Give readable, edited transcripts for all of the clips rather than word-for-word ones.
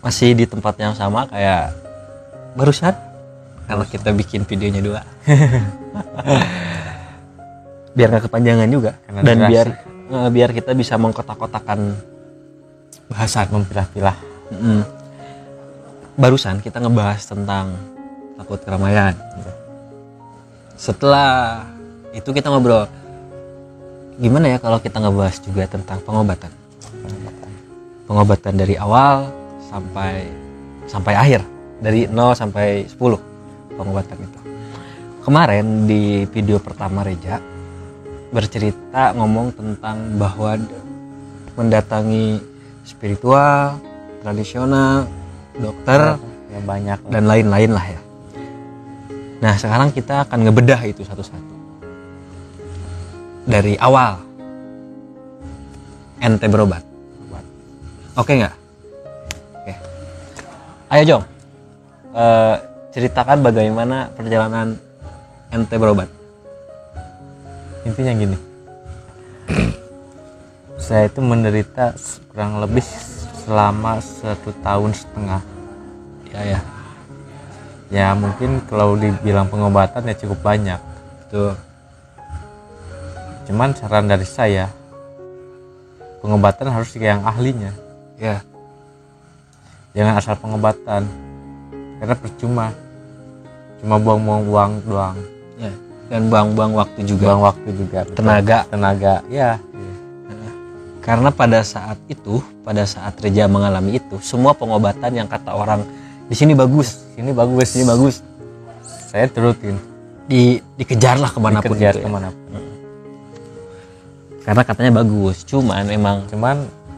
Masih di tempat yang sama kayak barusan kalau kita bikin videonya dua. Biar nggak kepanjangan juga. Karena dan durasi. biar kita bisa mengkotak-kotakan bahasan. Memilah-pilah. Barusan kita ngebahas tentang takut keramaian. Setelah itu kita ngobrol gimana ya kalau kita ngebahas juga tentang pengobatan dari awal sampai akhir, dari 0 sampai 10 pengobatan itu. Kemarin di video pertama Reja bercerita ngomong tentang bahwa mendatangi spiritual, tradisional, dokter Ya banyak dan lain-lain lah ya. Nah sekarang kita akan ngebedah itu satu-satu dari awal ente berobat. Oke nggak? Oke. Ayo Jom, ceritakan bagaimana perjalanan ente berobat. Intinya gini, saya itu menderita kurang lebih selama 1,5 tahun. Ya. Ya mungkin kalau dibilang pengobatan ya cukup banyak. Tuh. Cuman saran dari saya, pengobatan harus ke yang ahlinya. Ya. Jangan asal pengobatan, karena percuma, cuma buang-buang uang doang. Ya. Dan buang-buang waktu juga. Buang waktu juga, betul. Tenaga, ya. Karena pada saat Reja mengalami itu, semua pengobatan yang kata orang di sini bagus, Ini bagus. Saya turutin. Dikejarlah kemanapun Dikejar itu ya. kemanapun. Karena katanya bagus, cuman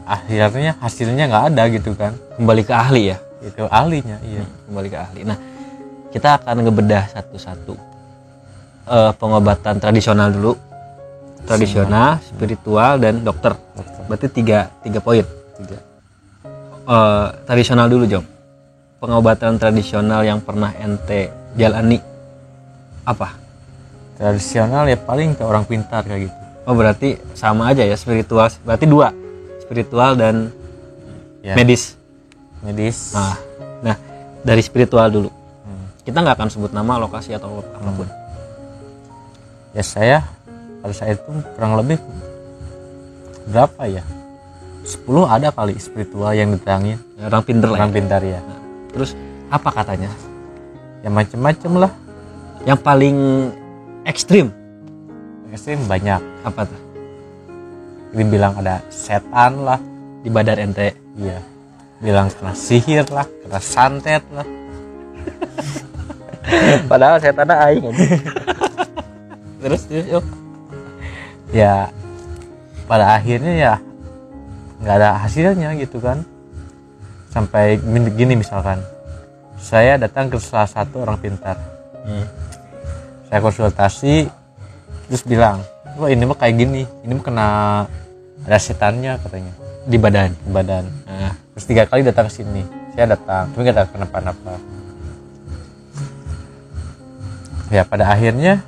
Akhirnya hasilnya nggak ada gitu kan. kembali ke ahli ya. Itu ahlinya, iya. Kembali ke ahli. Nah, kita akan ngebedah satu-satu. Pengobatan tradisional dulu. Tradisional, spiritual, dan dokter. Berarti tiga poin. Tradisional dulu, Jom. Pengobatan tradisional yang pernah ente jalani apa? Tradisional ya paling ke orang pintar kayak gitu. Oh, berarti sama aja ya, spiritual. Berarti dua, spiritual dan Ya, medis. Nah, dari spiritual dulu. Kita nggak akan sebut nama, lokasi atau apapun. Ya saya pada saat itu kurang lebih berapa ya? 10 ada kali spiritual yang ditangin. Orang pinter lah. Orang pintar ya. Terus apa katanya? Ya macem-macem lah. Yang paling ekstrim Ekstrim banyak. apa tuh? Dibilang ada setan lah. Di badan ente. Iya. Bilang kena sihir lah, kena santet lah. Padahal setannya aing. Terus yuk. Ya pada akhirnya ya nggak ada hasilnya gitu kan. Sampai gini misalkan, saya datang ke salah satu orang pintar. Saya konsultasi, terus bilang, wah ini mah kayak gini, ini mah kena ada setannya katanya Di badan. Nah, terus 3 kali datang ke sini, saya datang, tapi nggak ada kenapa-napa. Ya pada akhirnya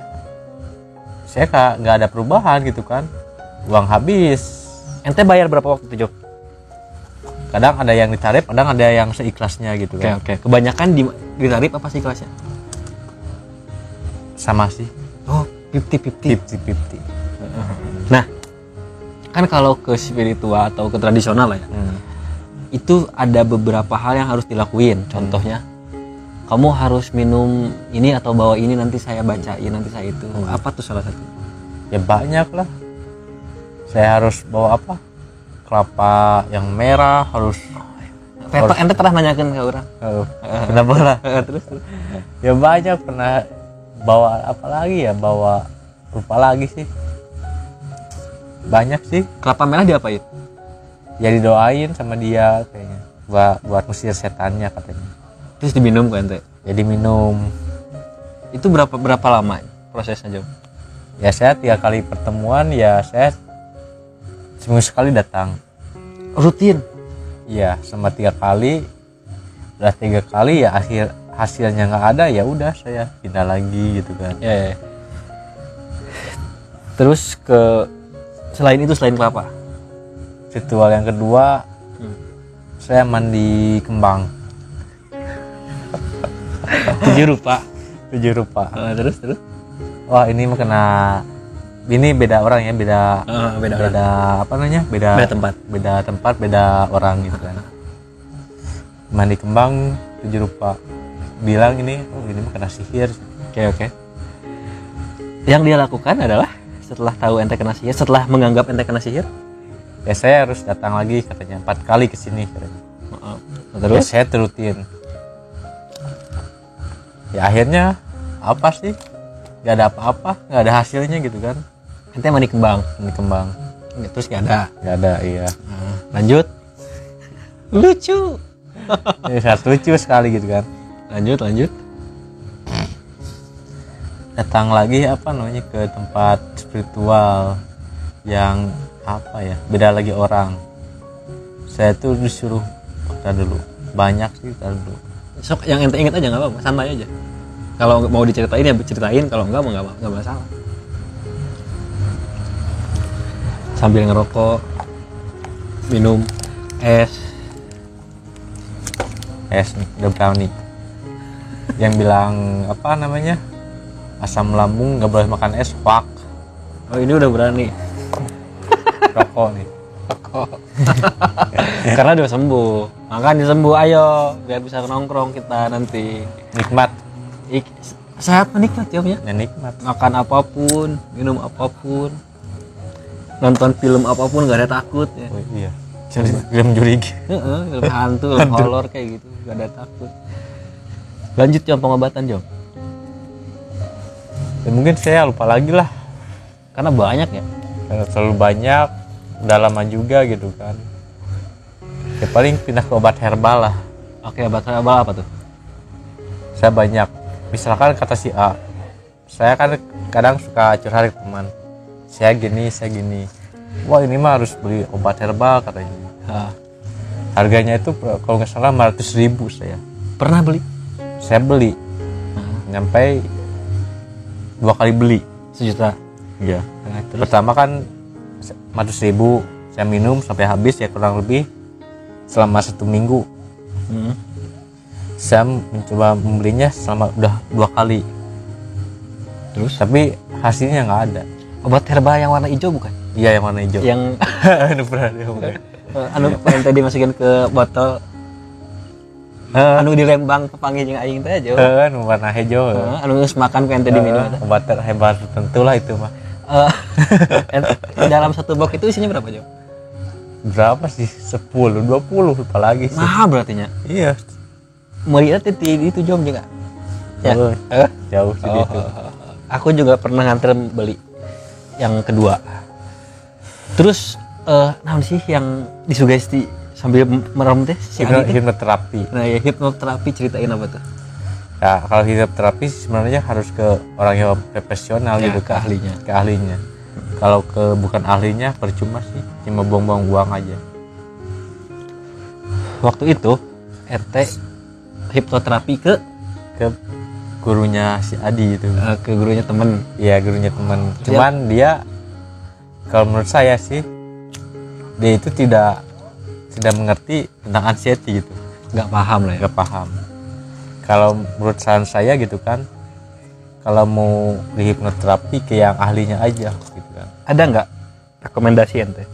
saya nggak ada perubahan gitu kan, uang habis. Ente bayar berapa waktu itu, Jok? Kadang ada yang ditarif, kadang ada yang seikhlasnya gitu kan. Oke. Kebanyakan ditarif apa sih kelasnya? Sama sih, Oh, 50-50. 50-50. Nah, kan kalau ke spiritual atau ke tradisional lah ya, itu ada beberapa hal yang harus dilakuin. Contohnya, kamu harus minum ini atau bawa ini, nanti saya bacain, nanti saya itu. Apa tuh salah satu? Ya banyak lah. Saya harus bawa apa? Kelapa yang merah harus. Ente pernah nanyakan ke orang? Kenapa lah? Terus? Ya banyak, pernah bawa apa lagi ya? Bawa lupa lagi sih. Banyak sih. Kelapa merah diapain? Ya didoain sama dia kayaknya. Buat ngusir setannya katanya. Terus diminum kan ente? Ya diminum. Itu berapa lama prosesnya, Jom? Ya saya 3 kali pertemuan, ya saya seminggu sekali datang. Rutin? Iya, sama 3 kali. Udah 3 kali ya hasilnya nggak ada, ya udah saya pindah lagi gitu kan. Ya. Terus selain kelapa? Ritual yang kedua Saya mandi kembang 7 rupa. 7 rupa. Terus Wah, ini mah kena, ini beda orang ya, beda beda orang. beda apa namanya, beda tempat, beda orang gitu kan. Mandi kembang 7 rupa, bilang ini, oh ini mah kena sihir. Oke. Yang dia lakukan adalah setelah tahu ente kena sihir, setelah menganggap ente kena sihir, Ya saya harus datang lagi katanya 4 kali ke sini katanya. terus Ya saya terutin. Ya akhirnya apa sih? Gak ada apa-apa, gak ada hasilnya gitu kan. ente mandi kembang. Ini kembang, Terus gak ada. gak ada, iya. Lanjut. Lucu. Ini sangat lucu sekali gitu kan. Lanjut. Datang lagi apa namanya ke tempat spiritual yang apa ya, beda lagi orang. Saya tuh disuruh tar dulu, banyak sih tar dulu. Sok yang ente inget aja nggak apa-apa, santai aja. Kalau mau diceritain ya ceritain, kalau enggak mau nggak masalah. Sambil ngerokok, minum es. Es nih, udah brownie. Yang bilang apa namanya, asam lambung nggak boleh makan es, fuck. Oh ini udah berani. Rokok nih. Karena udah sembuh. Makanya sembuh, ayo biar bisa nongkrong kita nanti. Nikmat. Sehat menikmat ya. Ya nikmat. Makan apapun, minum apapun, nonton film apapun gak ada takut ya. Oh, iya. Jadi film jurigi. Film hantu, film horor kayak gitu, gak ada takut. Lanjut Jom, pengobatan Jom. Ya, mungkin saya lupa lagi lah. Karena banyak ya. Karena terlalu banyak, udah lama juga gitu kan. Ya paling pindah ke obat herbal lah. Oke, obat herbal apa tuh? Saya banyak. Misalkan kata si A, saya kan kadang suka curhat ke teman. Saya gini. Wah ini mah harus beli obat herbal katanya. Harganya itu kalau nggak salah 500.000 saya. Pernah beli? Saya beli. Nyampe 2 kali beli. 1 juta. Iya. Nah, terus Pertama kan 500.000 saya minum sampai habis ya, kurang lebih selama 1 minggu. Saya mencoba membelinya selama udah 2 kali. Terus Tapi hasilnya nggak ada. obat herbal yang warna hijau bukan? Iya yang warna hijau. Yang Anu pernah dia bukan. yang tadi masukin ke botol. Anu dilembang pepangi jeung aing teh aja. Anu warna hijau. Anu geus makan ku ente diminum eta. Obat herbal tertentu lah itu mah. Dalam satu box itu isinya berapa Jom? Berapa sih? 10, 20 lupa lagi sih. Mahal berarti nya. Iya. Melihat itu Jom juga. Ya. Oh, jauh sih itu. Aku juga pernah nganter beli yang kedua. Terus naon sih yang disugesti sambil merem teh si Adi teh? Hipnoterapi. Nah ya hipnoterapi, ceritain apa tuh? Ya, kalau hipnoterapi sebenarnya harus ke orang yang profesional Ya, gitu ke ahlinya. Ke ahlinya. Kalau ke bukan ahlinya percuma sih, cuma buang-buang uang aja. Waktu itu RT hipnoterapi ke Gurunya si Adi itu. ke gurunya temen. Iya, gurunya teman. Cuman dia kalau menurut saya sih dia itu tidak mengerti tentang anxiety gitu. Nggak paham lah ya. Nggak paham. Kalau menurut saran saya gitu kan, kalau mau di hipnoterapi ke yang ahlinya aja gitu kan. Ada nggak rekomendasi ente?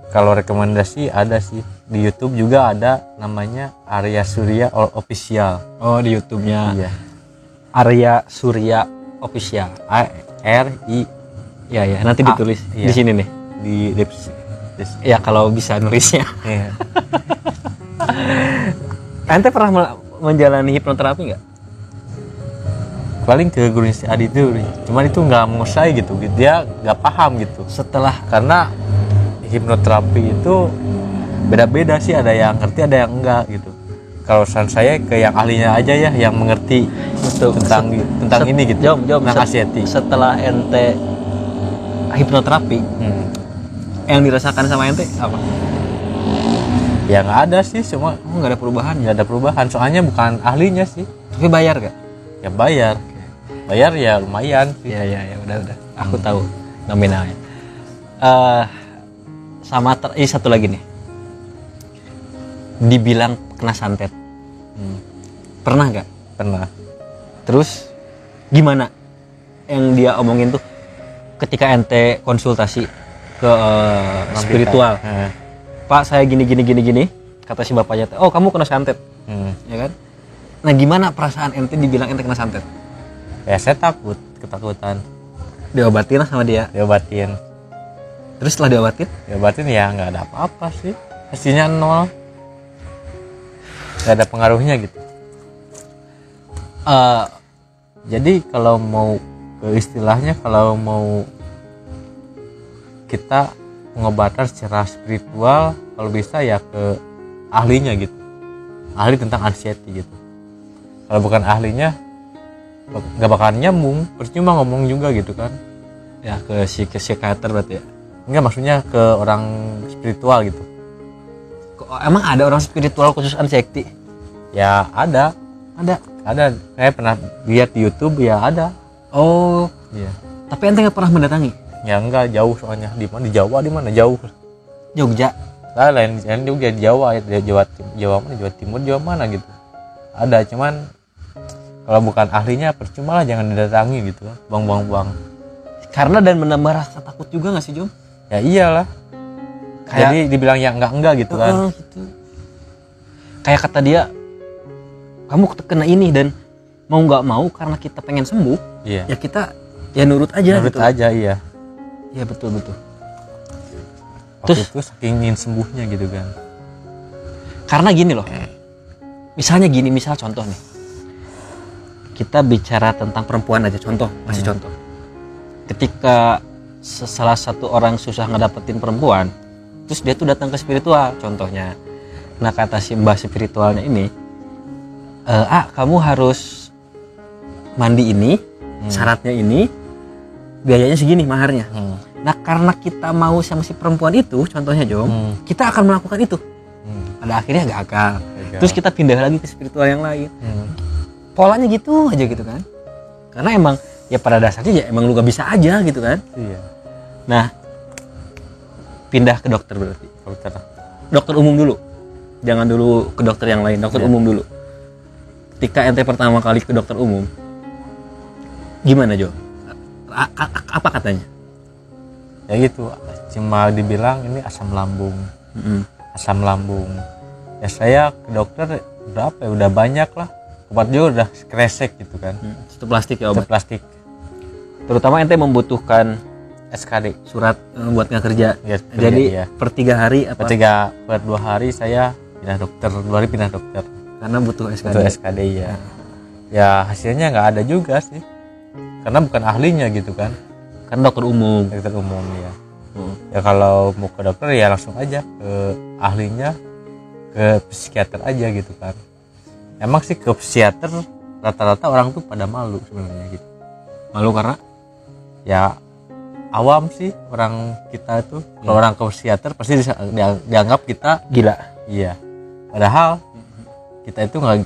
Kalau rekomendasi ada sih, di YouTube juga ada, namanya Arya Surya Official. Oh di YouTube-nya Iya. Arya Surya Official. ARI. Ya ya, nanti ditulis iya. di sini nih. Di deskripsi. Ya kalau bisa nulisnya. Iya. Ente pernah menjalani hipnoterapi nggak? Paling ke gurunya si Adi itu, cuman itu nggak mau saya gitu, dia nggak paham gitu. Setelah Karena hipnoterapi itu beda-beda sih, ada yang ngerti ada yang enggak gitu. Kalau saran saya ke yang ahlinya aja ya, yang mengerti tentang ini gitu. Tentang anxiety. Setelah ente hipnoterapi, yang dirasakan sama ente apa? Ya nggak ada sih, cuma Nggak ada perubahan. nggak ada perubahan. Soalnya bukan ahlinya sih. Tapi bayar gak? Ya bayar ya lumayan sih. Ya udah. Aku tahu nominalnya. Sama satu lagi nih. dibilang kena santet. Pernah nggak? Pernah. Terus gimana yang dia omongin tuh ketika ente konsultasi ke spiritual? Pak, saya gini, kata si bapaknya, oh kamu kena santet, ya kan? Nah, gimana perasaan ente dibilang ente kena santet? Ya saya ketakutan. Diobatin lah sama dia. Diobatin Terus setelah diobatin ya nggak ada apa-apa sih, hasilnya 0, nggak ada pengaruhnya gitu. Jadi kalau mau ke istilahnya, kalau mau kita pengobatan secara spiritual, kalau bisa ya ke ahlinya gitu, ahli tentang anxiety gitu. Kalau bukan ahlinya nggak bakalan nyambung, percuma ngomong juga gitu kan. Ya ke psikiater berarti ya. Enggak, maksudnya ke orang spiritual gitu. Emang ada orang spiritual khusus anxiety? Ya ada. Saya pernah lihat di YouTube, ya ada. Oh Iya. tapi ente nggak pernah mendatangi? Ya enggak, jauh soalnya. Di mana? Di Jawa, di mana? Jauh. Jogja? Lah lain juga di Jawa, ya Jawa mana? Jawa Timur, Jawa mana gitu. Ada, cuman kalau bukan ahlinya percuma lah, jangan didatangi gitu. Buang. Karena dan menambah rasa takut juga nggak sih, Jom? Ya iyalah. Jadi dibilang ya enggak gitu kan. Gitu. Kayak kata dia, kamu kena ini, dan mau nggak mau karena kita pengen sembuh, Iya. ya kita ya nurut aja. Nurut gitu. aja, iya. Ya betul. Waktu itu saking ingin sembuhnya gitu kan. Karena gini loh, misal contoh nih, kita bicara tentang perempuan aja, masih contoh. Ketika salah satu orang susah ngedapetin perempuan, terus dia tuh datang ke spiritual, contohnya. Nah, kata si mbah spiritualnya ini, kamu harus mandi ini, syaratnya ini, biayanya segini, maharnya. Nah, karena kita mau sama si perempuan itu, contohnya Jom, kita akan melakukan itu. Pada akhirnya gagal. Terus kita pindah lagi ke spiritual yang lain. Polanya gitu aja gitu kan. Karena emang ya pada dasarnya ya emang lu gak bisa aja gitu kan. Iya. Nah, pindah ke dokter berarti. Dokter Umum dulu. Jangan dulu ke dokter yang lain, dokter umum dulu. Ketika ente pertama kali ke dokter umum, gimana Jo? Apa katanya? Ya gitu, cuma dibilang ini asam lambung. Asam lambung. Ya saya ke dokter berapa ya, udah banyak lah. Obat juga udah kresek gitu kan. Itu plastik ya obat? Itu plastik. Terutama ente membutuhkan SKD, surat buat nggak kerja. Ya, jadi iya. per 3 hari apa? Per 2 hari saya pindah dokter, 2 hari pindah dokter. Karena butuh SKD. Butuh SKD ya. Ya hasilnya nggak ada juga sih. Karena bukan ahlinya gitu kan. Kan dokter umum. Dokter umum ya. Ya kalau mau ke dokter ya langsung aja ke ahlinya, ke psikiater aja gitu kan. Emang sih ke psikiater rata-rata orang tuh pada malu sebenarnya gitu. Malu karena? Ya awam sih orang kita itu. Kalau orang ke psikiater pasti dianggap kita gila. Iya. Padahal kita itu nggak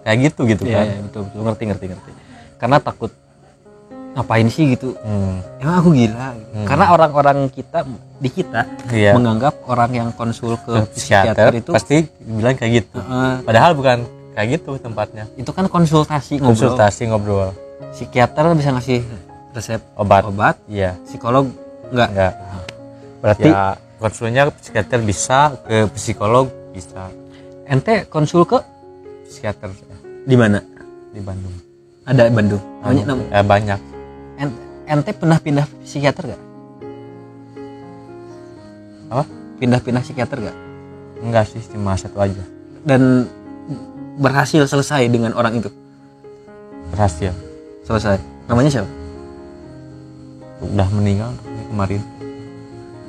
kayak gitu kan. Iya, betul ngerti. Karena takut ngapain sih gitu. Emang aku gila. Karena orang-orang kita menganggap orang yang konsul ke psikiater itu pasti bilang kayak gitu. Padahal bukan kayak gitu tempatnya. Itu kan konsultasi ngobrol. Psikiater bisa ngasih resep obat. Iya. Psikolog enggak. Berarti ya, konsulnya psikiater bisa, ke psikolog bisa. Ente konsul ke psikiater di mana? Di Bandung. Ada Bandung. Banyak. Ente pernah pindah psikiater gak? Apa? Pindah psikiater gak? Enggak sih, cuma satu aja. Dan berhasil selesai dengan orang itu? Berhasil. Selesai. Namanya siapa? Udah meninggal kemarin.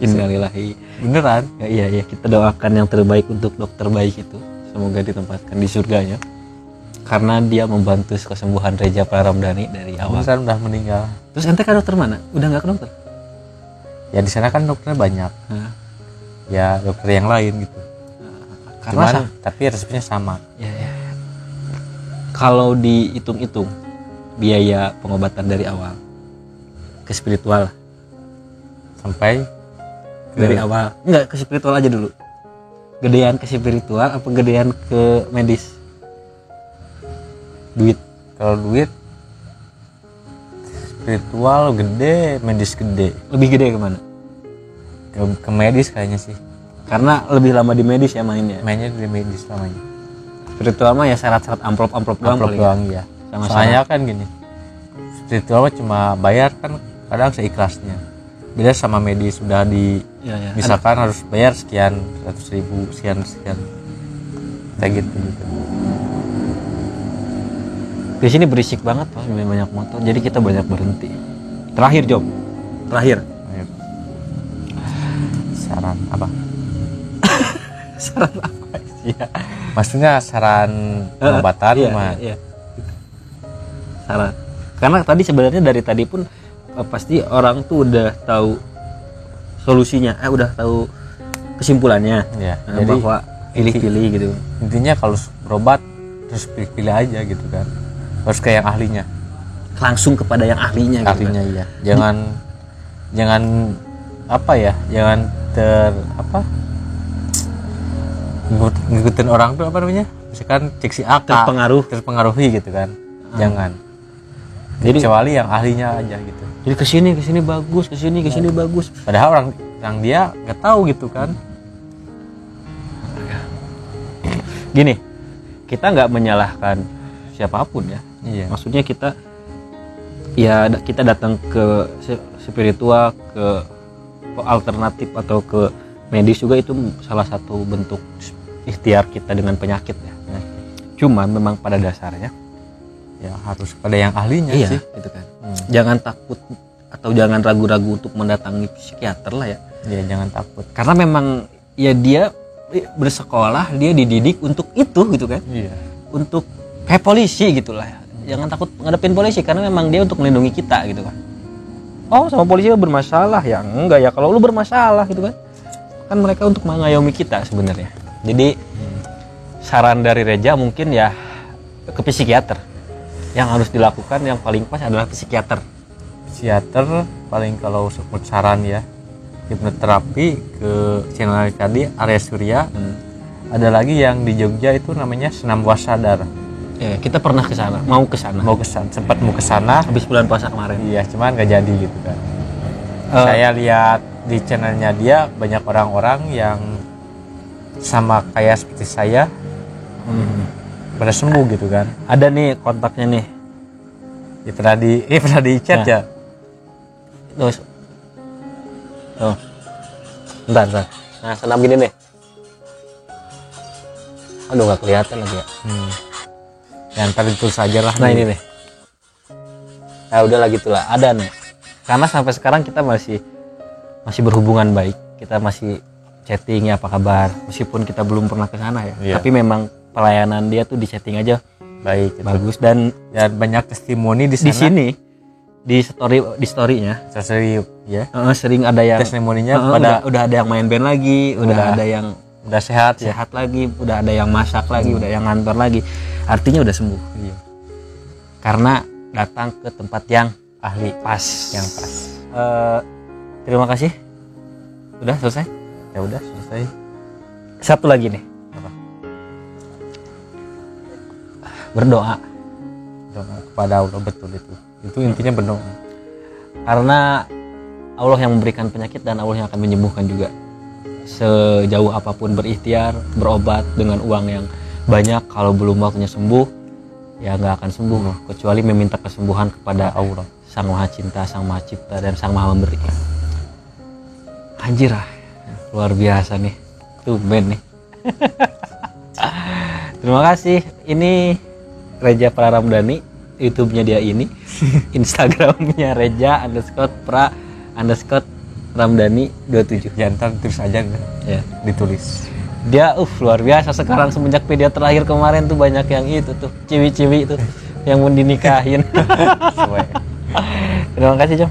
Innalillahi. Beneran? Ya, iya, kita doakan yang terbaik untuk dokter baik itu. Semoga ditempatkan di surganya. Karena dia membantu kesembuhan Reza Praramdhani dari awal. Beneran udah meninggal. Terus ente ke dokter mana? Udah nggak ke dokter? Ya di sana kan dokternya banyak. Ya dokter yang lain gitu. Karena tapi resepnya sama. Ya. Kalau dihitung-hitung biaya pengobatan dari awal ke spiritual sampai dari awal, enggak ke spiritual aja dulu. Gedean ke spiritual apa gedean ke medis? Duit. Kalau duit spiritual gede, medis gede. Lebih gede kemana? Ke medis kayaknya sih. Karena lebih lama di medis ya mainnya. Mainnya di medis namanya. Spiritual mah ya syarat-syarat amplop doang Amplop kali doang ya. ya. Sama Soalnya kan gini, spiritual mah cuma bayar kan kadang seikhlasnya. Beda sama medis sudah di Ya. misalkan harus bayar sekian 100.000 sekian kayak gitu. Di sini berisik banget pas banyak motor, jadi kita banyak berhenti. Terakhir Job. Terakhir. Ayo. Saran apa? Saran apa sih ya? Maksudnya saran pengobatan mah. Iya. Saran. Karena tadi sebenarnya dari tadi pun pasti orang tuh udah tahu solusinya, udah tahu kesimpulannya. Ya, Jadi jadi bahwa pilih-pilih gitu. intinya kalau berobat terus pilih-pilih aja gitu kan. Harus ke yang ahlinya. Langsung kepada yang ahlinya gitu. Ahlinya iya. Jangan apa ya? Jangan ngikutin orang tuh apa namanya? Misalkan cek si A terpengaruhi gitu kan. Jangan. Jadi Kecuali yang ahlinya aja gitu. Jadi kesini bagus, kesini bagus. Padahal orang dia nggak tahu gitu kan. Gini, kita nggak menyalahkan siapapun ya. Iya. Maksudnya kita datang ke spiritual, ke alternatif atau ke medis juga itu salah satu bentuk ikhtiar kita dengan penyakit ya. Cuma memang pada dasarnya Ya harus pada yang ahlinya sih. gitu kan. Jangan takut atau jangan ragu-ragu untuk mendatangi psikiater lah ya. Ya jangan takut. Karena memang ya dia bersekolah, dia dididik untuk itu gitu kan. Iya. Untuk kayak polisi gitulah. Jangan takut ngadepin polisi karena memang dia untuk melindungi kita gitu kan. Oh, sama polisi bermasalah ya? Enggak ya, kalau lu bermasalah gitu kan. Kan mereka untuk mengayomi kita sebenarnya. Jadi saran dari Reja mungkin ya ke psikiater. Yang harus dilakukan yang paling pas adalah psikiater. Psikiater paling kalau saran ya hipnoterapi ke channel tadi Arya Surya. Ada lagi yang di Jogja itu namanya senam bawah sadar. Ya, kita pernah ke sana, mau ke sana Sempat mau ke sana habis bulan puasa kemarin. iya cuman nggak jadi gitu kan. Saya lihat di channelnya dia banyak orang-orang yang sama kayak seperti saya pada sembuh gitu kan. Ada nih kontaknya nih. Ya, pernah di chat Nah. ya. Tuh. Bentar. Nah, senam gini nih. Aduh, nggak kelihatan lagi ya. Ya ntar ditulis aja lah. Nah, ini nih. Nah, udah lah gitulah. Ada nih. Karena sampai sekarang kita masih berhubungan baik. Kita masih chatting ya, apa kabar. Meskipun kita belum pernah ke sana ya. Iya. Tapi memang pelayanan dia tuh di chatting aja baik gitu. bagus dan Banyak testimoni di sana. di sini di story-nya Serius ya. sering ada yang Testimoninya udah ada yang main band lagi, udah ada yang udah sehat ya. sehat lagi, udah ada yang masak lagi, udah yang ngantor lagi. Artinya udah sembuh. Iya. Karena datang ke tempat yang Ahli pas. yang pas. Terima kasih. Udah selesai? Ya udah selesai. Satu lagi nih. Apa? Berdoa. Doa kepada Allah, betul itu. Itu intinya berdoa. Karena Allah yang memberikan penyakit dan Allah yang akan menyembuhkan juga. Sejauh apapun berikhtiar, berobat dengan uang yang banyak, kalau belum waktunya sembuh, ya nggak akan sembuh. Kecuali meminta kesembuhan kepada Allah, Sang Maha Cinta, Sang Maha Cipta, dan Sang Maha Memberi. Anjir luar biasa nih. Tumben nih. Terima kasih. Ini Reja Praramdhani, YouTube-nya dia ini. Instagram-nya Reja_pra_Ramdhani 27. ya ntar tulis aja Ya. ditulis. Dia luar biasa sekarang semenjak video terakhir kemarin tuh banyak yang itu tuh, ciwi-ciwi itu yang mau dinikahin. Terima kasih, Jom.